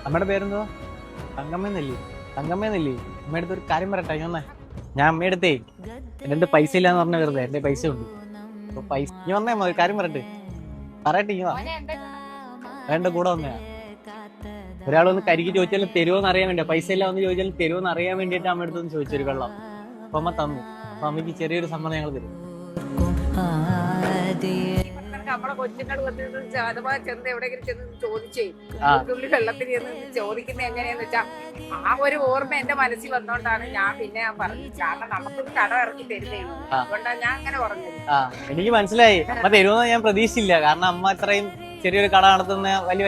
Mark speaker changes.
Speaker 1: അമ്മയുടെ പേരെന്തോ? തങ്കമ്മന്നല്ലേ? തങ്കമ്മന്നല്ലേ? അമ്മയുടെ അടുത്ത് ഒരു കാര്യം പറയട്ടെ. ഞാൻ അമ്മയുടെ അടുത്തേ എൻ്റെ അടുത്ത് പൈസ ഇല്ലാന്ന് പറഞ്ഞ വെറുതെ എന്റെ പൈസ ഉണ്ട്. അപ്പൊ പൈസ നീ വന്നേ ഒരു കാര്യം പറയട്ടെ. ഇങ്ങ വാ. വേണ്ട കൂടെ വന്നേ. ഒരാളൊന്ന് കരിക്ക് ചോദിച്ചാലും തരുമോന്ന് അറിയാൻ വേണ്ടിയാ. പൈസ ഇല്ല ഒന്ന് ചോദിച്ചാലും തരുമോന്ന് അറിയാൻ വേണ്ടിയിട്ട് അമ്മ അടുത്തൊന്ന് ചോദിച്ചൊരു വെള്ളം. അപ്പൊ അമ്മ തന്നു. അപ്പൊ അമ്മയ്ക്ക് ചെറിയൊരു സമ്മതം ഞങ്ങൾ തരും.
Speaker 2: നമ്മളെ കൊച്ചുങ്ങൾ അഥവാ ചെന്ന് എവിടെയെങ്കിലും ചെന്ന് ചോദിച്ചേ തുള്ളി വെള്ളത്തിന് ചെന്ന് ചോദിക്കുന്നത് എങ്ങനെയാന്ന് വെച്ചാ ആ ഒരു ഓർമ്മ എന്റെ മനസ്സിൽ വന്നോണ്ടാണ് ഞാൻ പറഞ്ഞത്. കാരണം നമുക്കൊരു കട ഇറക്കി തരുന്നേ, അതുകൊണ്ടാണ് ഞാൻ അങ്ങനെ പറഞ്ഞത്.
Speaker 1: എനിക്ക് മനസ്സിലായി അമ്മ തരുമെന്ന് ഞാൻ പ്രതീക്ഷിച്ചില്ല. കാരണം അമ്മ ഇത്രയും ചെറിയൊരു കട നടത്തുന്ന വലിയ